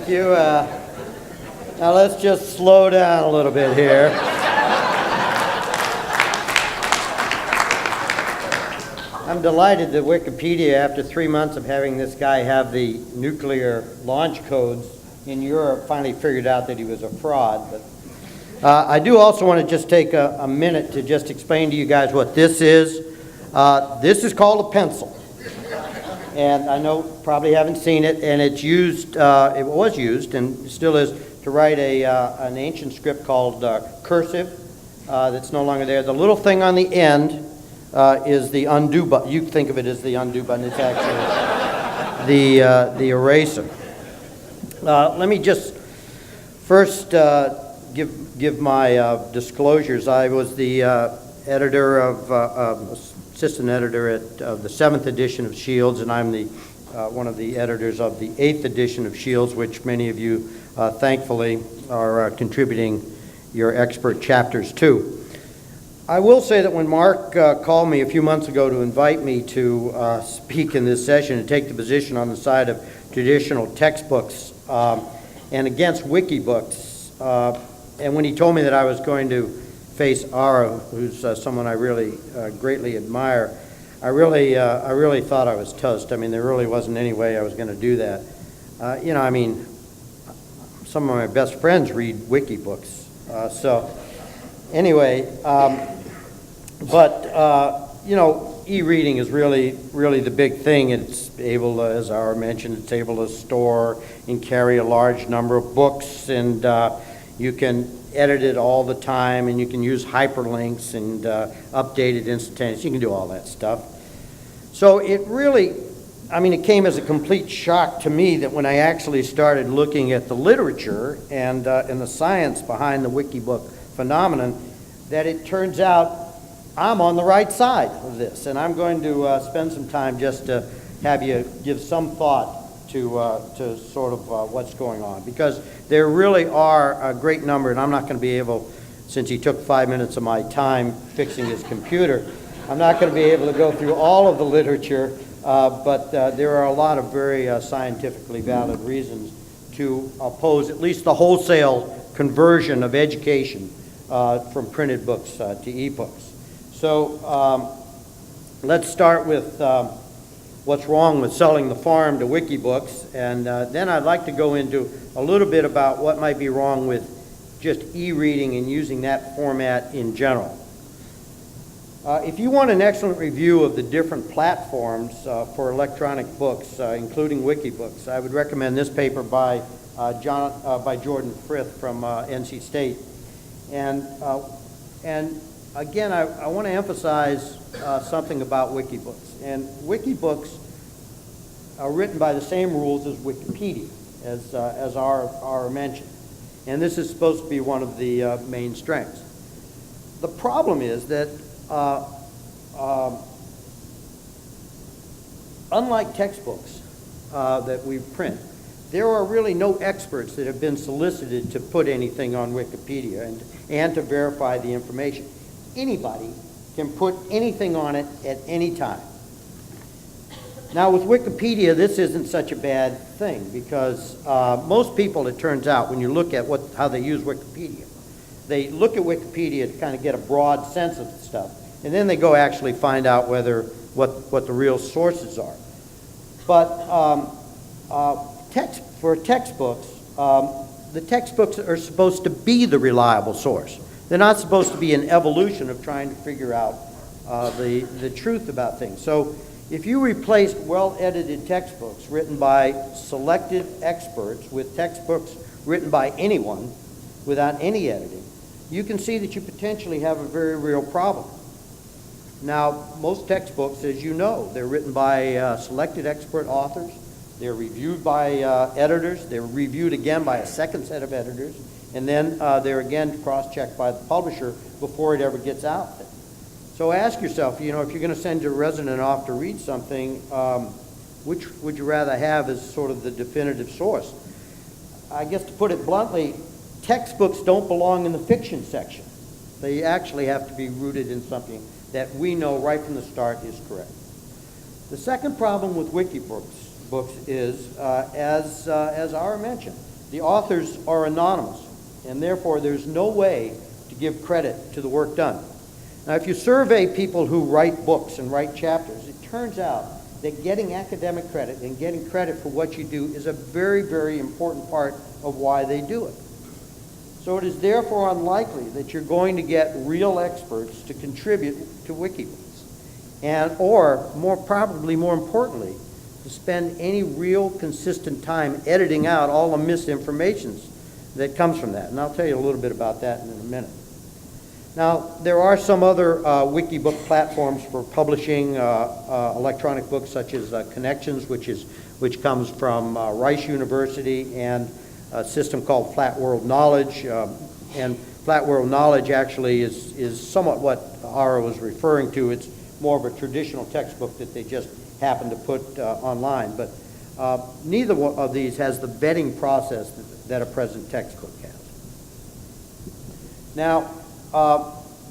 Thank you. Now let's just slow down a little bit here. I'm delighted that Wikipedia, after 3 months of having this guy have the nuclear launch codes in Europe, finally figured out that he was a fraud. But I do also want to just take a minute to just explain to you guys what this is. This is called a pencil. And I know probably haven't seen it, and it's used, it was used and still is, to write an ancient script called cursive that's no longer there. The little thing on the end is the undo button. You think of it as the undo button. It's actually the eraser. Let me just first give my disclosures. I was the editor assistant editor at the 7th edition of Shields, and I'm the one of the editors of the 8th edition of Shields, which many of you thankfully are contributing your expert chapters to. I will say that when Mark called me a few months ago to invite me to speak in this session and take the position on the side of traditional textbooks and against wiki books, and when he told me that I was going to face Ara, who's someone I really greatly admire, I really thought I was toast. I mean, there really wasn't any way I was going to do that. You know, I mean, some of my best friends read wiki books, so anyway. But you know, e-reading is really the big thing. It's able to, as Ara mentioned, it's able to store and carry a large number of books, and you can edit it all the time, and you can use hyperlinks and update it instantaneously. You can do all that stuff. So it really, I mean, it came as a complete shock to me that when I actually started looking at the literature and the science behind the Wikibook phenomenon, that it turns out I'm on the right side of this, and I'm going to spend some time just to have you give some thought to sort of what's going on, because there really are a great number, and I'm not going to be able, since he took 5 minutes of my time fixing his computer, I'm not going to be able to go through all of the literature, but there are a lot of very scientifically valid reasons to oppose at least the wholesale conversion of education from printed books to e-books. So let's start with what's wrong with selling the farm to Wikibooks, and then I'd like to go into a little bit about what might be wrong with just e-reading and using that format in general. If you want an excellent review of the different platforms for electronic books, including Wikibooks, I would recommend this paper by Jordan Frith from NC State. And again, I want to emphasize something about Wikibooks. And Wikibooks are written by the same rules as Wikipedia, as Ara mentioned. And this is supposed to be one of the main strengths. The problem is that unlike textbooks that we print, there are really no experts that have been solicited to put anything on Wikipedia and to verify the information. Anybody can put anything on it at any time. Now with Wikipedia, this isn't such a bad thing, because most people, it turns out, when you look at how they use Wikipedia, they look at Wikipedia to kind of get a broad sense of the stuff, and then they go actually find out what the real sources are. But for textbooks, the textbooks are supposed to be the reliable source. They're not supposed to be an evolution of trying to figure out the truth about things. So if you replaced well-edited textbooks written by selected experts with textbooks written by anyone without any editing, you can see that you potentially have a very real problem. Now, most textbooks, as you know, they're written by selected expert authors. They're reviewed by editors. They're reviewed again by a second set of editors. And then they're again cross-checked by the publisher before it ever gets out there. So ask yourself, you know, if you're going to send your resident off to read something, which would you rather have as sort of the definitive source? I guess to put it bluntly, textbooks don't belong in the fiction section. They actually have to be rooted in something that we know right from the start is correct. The second problem with Wikibooks is, as Ara mentioned, The authors are anonymous, and therefore there's no way to give credit to the work done. Now, if you survey people who write books and write chapters, it turns out that getting academic credit and getting credit for what you do is a very, very important part of why they do it. So it is therefore unlikely that you're going to get real experts to contribute to WikiBooks, or probably more importantly, to spend any real consistent time editing out all the misinformation that comes from that. And I'll tell you a little bit about that in a minute. Now, there are some other Wikibook platforms for publishing electronic books, such as Connections, which comes from Rice University, and a system called Flat World Knowledge. And Flat World Knowledge actually is somewhat what Ara was referring to. It's more of a traditional textbook that they just happen to put online. But neither one of these has the vetting process that a present textbook has. Now,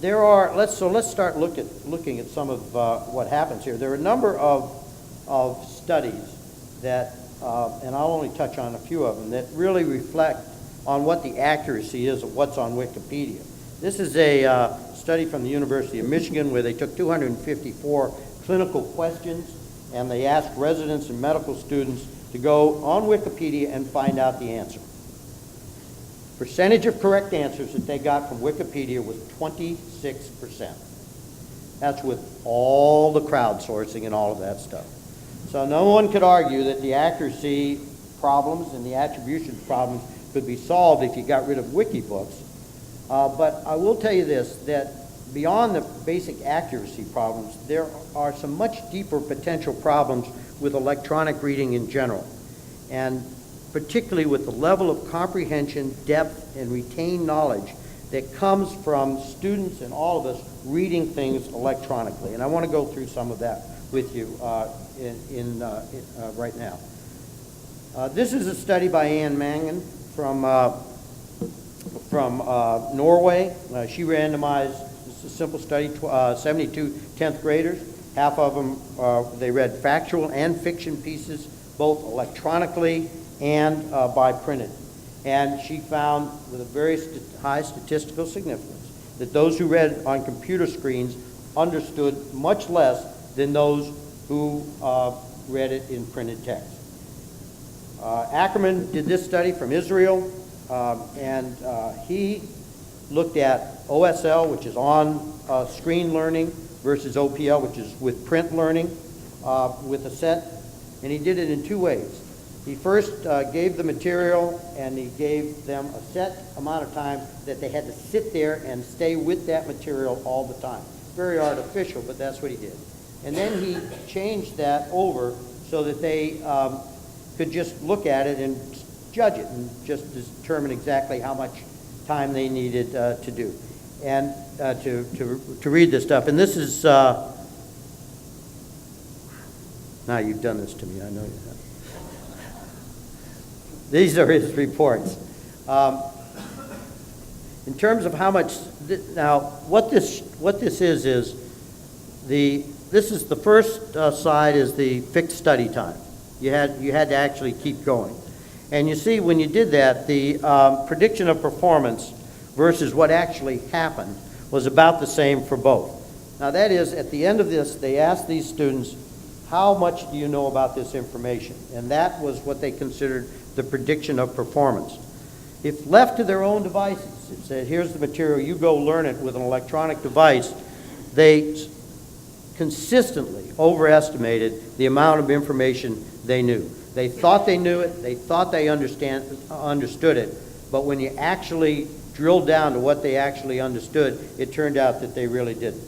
let's start looking at some of what happens here. There are a number of studies that, and I'll only touch on a few of them, that really reflect on what the accuracy is of what's on Wikipedia. This is a study from the University of Michigan where they took 254 clinical questions and they asked residents and medical students to go on Wikipedia and find out the answer. Percentage of correct answers that they got from Wikipedia was 26%. That's with all the crowdsourcing and all of that stuff. So no one could argue that the accuracy problems and the attribution problems could be solved if you got rid of Wikibooks. But I will tell you this, that beyond the basic accuracy problems, there are some much deeper potential problems with electronic reading in general, and particularly with the level of comprehension, depth, and retained knowledge that comes from students and all of us reading things electronically. And I want to go through some of that with you right now. This is a study by Anne Mangan from Norway. She randomized, this is a simple study, 72 10th graders. Half of them, they read factual and fiction pieces, both electronically and by printed. And she found, with a very high statistical significance, that those who read on computer screens understood much less than those who read it in printed text. Ackerman did this study from Israel, and he looked at OSL, which is on-screen learning, versus OPL, which is with print learning, with a set, and he did it in two ways. He first gave the material, and he gave them a set amount of time that they had to sit there and stay with that material all the time. Very artificial, but that's what he did. And then he changed that over so that they could just look at it and judge it and just determine exactly how much time they needed to do and to read this stuff. And this is, now you've done this to me, I know you have. These are his reports. In terms of how much, now what this is this is the first side is the fixed study time. You had to actually keep going. And you see when you did that, the prediction of performance versus what actually happened was about the same for both. Now that is, at the end of this, they asked these students, how much do you know about this information? And that was what they considered the prediction of performance. If left to their own devices, it said, here's the material, you go learn it with an electronic device, they consistently overestimated the amount of information they knew. They thought they knew it, they thought they understood it, but when you actually drilled down to what they actually understood, it turned out that they really didn't.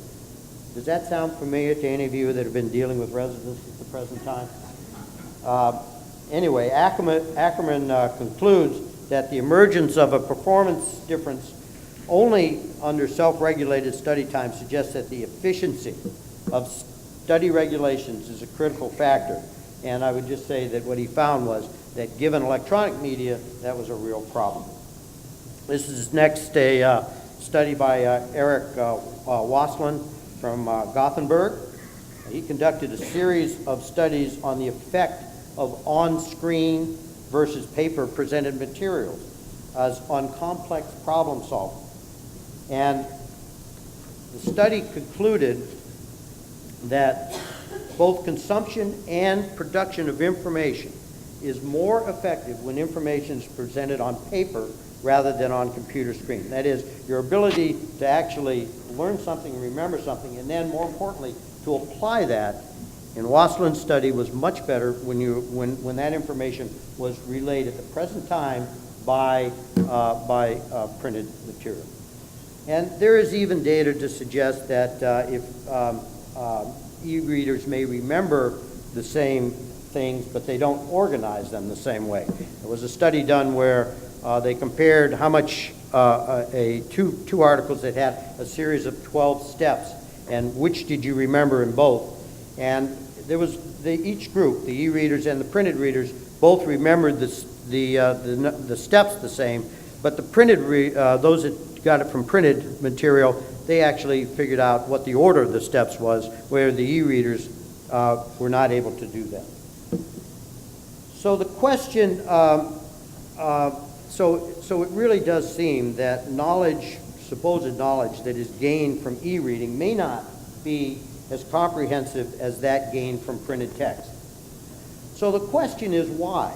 Does that sound familiar to any of you that have been dealing with residents at the present time? Anyway, Ackerman concludes that the emergence of a performance difference only under self-regulated study time suggests that the efficiency of study regulations is a critical factor. And I would just say that what he found was that given electronic media, that was a real problem. This is next a study by Eric Waslin from Gothenburg. He conducted a series of studies on the effect of on-screen versus paper-presented materials as on complex problem solving. And the study concluded that both consumption and production of information is more effective when information is presented on paper rather than on computer screen. That is, your ability to actually learn something, remember something, and then more importantly, to apply that in Waslin's study was much better when that information was relayed at the present time by printed material. And there is even data to suggest that if e-readers may remember the same things, but they don't organize them the same way. There was a study done where they compared how much two articles that had a series of 12 steps, and which did you remember in both. And there was each group, the e-readers and the printed readers, both remembered the steps the same, but the printed those that got it from printed material, they actually figured out what the order of the steps was, where the e-readers were not able to do that. So the question, so it really does seem that knowledge, supposed knowledge that is gained from e-reading may not be as comprehensive as that gained from printed text. So the question is why?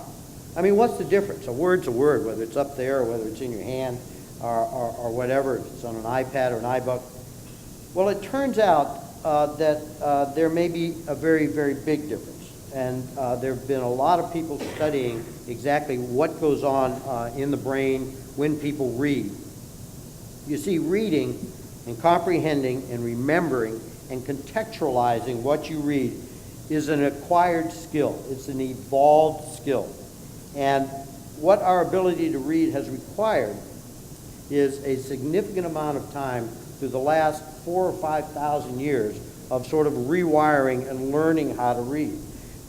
I mean, what's the difference? A word's a word, whether it's up there or whether it's in your hand or whatever, if it's on an iPad or an iBook. Well, it turns out that there may be a very, very big difference. And there have been a lot of people studying exactly what goes on in the brain when people read. You see, reading and comprehending and remembering and contextualizing what you read is an acquired skill. It's an evolved skill. And what our ability to read has required is a significant amount of time through the last 4,000 or 5,000 years of sort of rewiring and learning how to read.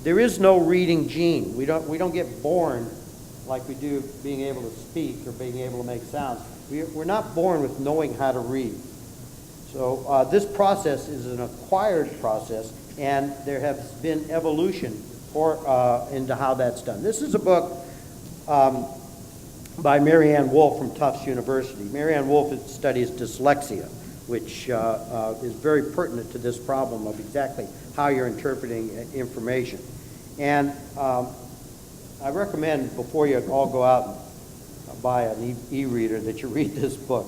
There is no reading gene. We don't get born like we do being able to speak or being able to make sounds. We're not born with knowing how to read. So this process is an acquired process, and there has been evolution into how that's done. This is a book by Marianne Wolf from Tufts University. Marianne Wolf studies dyslexia, which is very pertinent to this problem of exactly how you're interpreting information. And I recommend, before you all go out and buy an e-reader, that you read this book.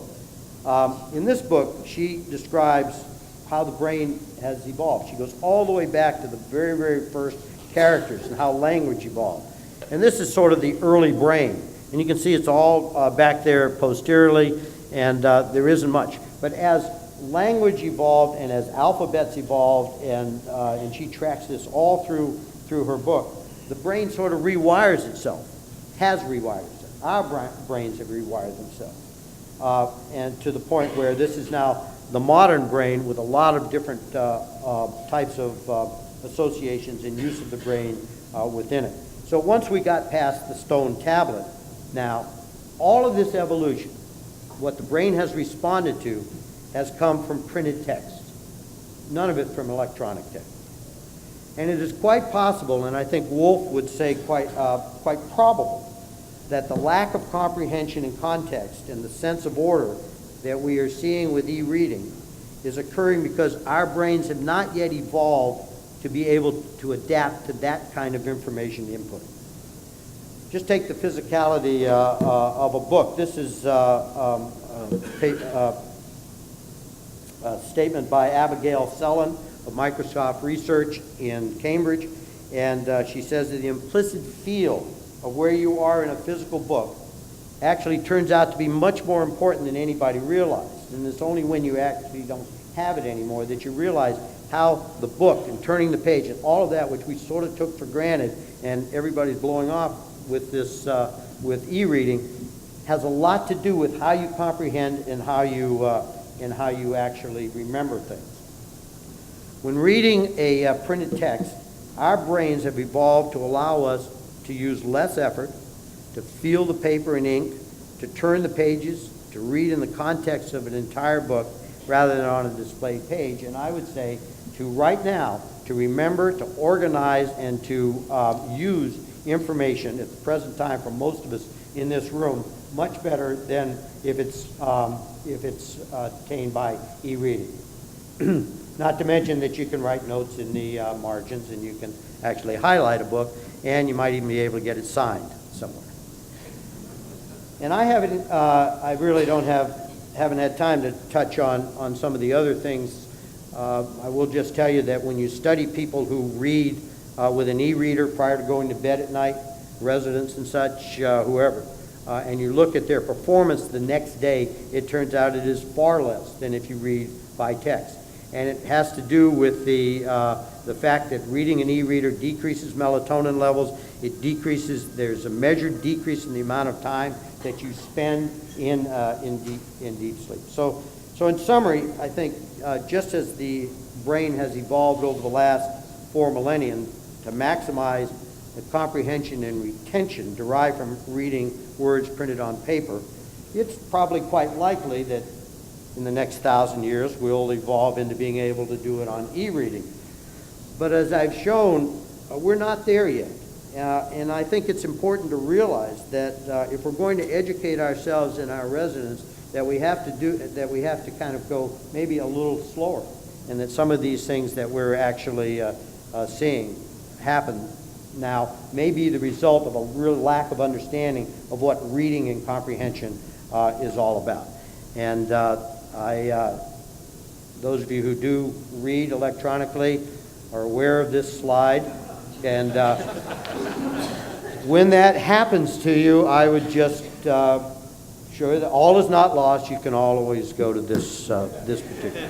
In this book, she describes how the brain has evolved. She goes all the way back to the very, very first characters and how language evolved. And this is sort of the early brain. And you can see it's all back there posteriorly, and there isn't much. But as language evolved and as alphabets evolved, and she tracks this all through her book, the brain sort of rewires itself, has rewired itself. Our brains have rewired themselves. And to the point where this is now the modern brain with a lot of different types of associations and use of the brain within it. So once we got past the stone tablet, now all of this evolution, what the brain has responded to, has come from printed text. None of it from electronic text. And it is quite possible, and I think Wolf would say quite probable, that the lack of comprehension and context and the sense of order that we are seeing with e-reading is occurring because our brains have not yet evolved to be able to adapt to that kind of information input. Just take the physicality of a book. This is a statement by Abigail Sellon of Microsoft Research in Cambridge, and she says that the implicit feel of where you are in a physical book actually turns out to be much more important than anybody realized. And it's only when you actually don't have it anymore that you realize how the book and turning the page and all of that, which we sort of took for granted, and everybody's blowing off with this, with e-reading, has a lot to do with how you comprehend and how you actually remember things. When reading a printed text, our brains have evolved to allow us to use less effort, to feel the paper and ink, to turn the pages, to read in the context of an entire book rather than on a displayed page. And I would say to right now, to remember, to organize, and to use information at the present time for most of us in this room much better than if it's obtained by e-reading. Not to mention that you can write notes in the margins, and you can actually highlight a book, and you might even be able to get it signed somewhere. And I really haven't had time to touch on some of the other things. I will just tell you that when you study people who read with an e-reader prior to going to bed at night, residents and such, whoever, and you look at their performance the next day, it turns out it is far less than if you read by text. And it has to do with the fact that reading an e-reader decreases melatonin levels. It decreases, there's a measured decrease in the amount of time that you spend in deep sleep. So in summary, I think just as the brain has evolved over the last 4 millennia to maximize the comprehension and retention derived from reading words printed on paper, it's probably quite likely that in the next 1,000 years we'll evolve into being able to do it on e-reading. But as I've shown, we're not there yet. And I think it's important to realize that if we're going to educate ourselves and our residents, that we have to kind of go maybe a little slower, and that some of these things that we're actually seeing happen now may be the result of a real lack of understanding of what reading and comprehension is all about. And those of you who do read electronically are aware of this slide. And when that happens to you, I would just show you that all is not lost. You can always go to this particular.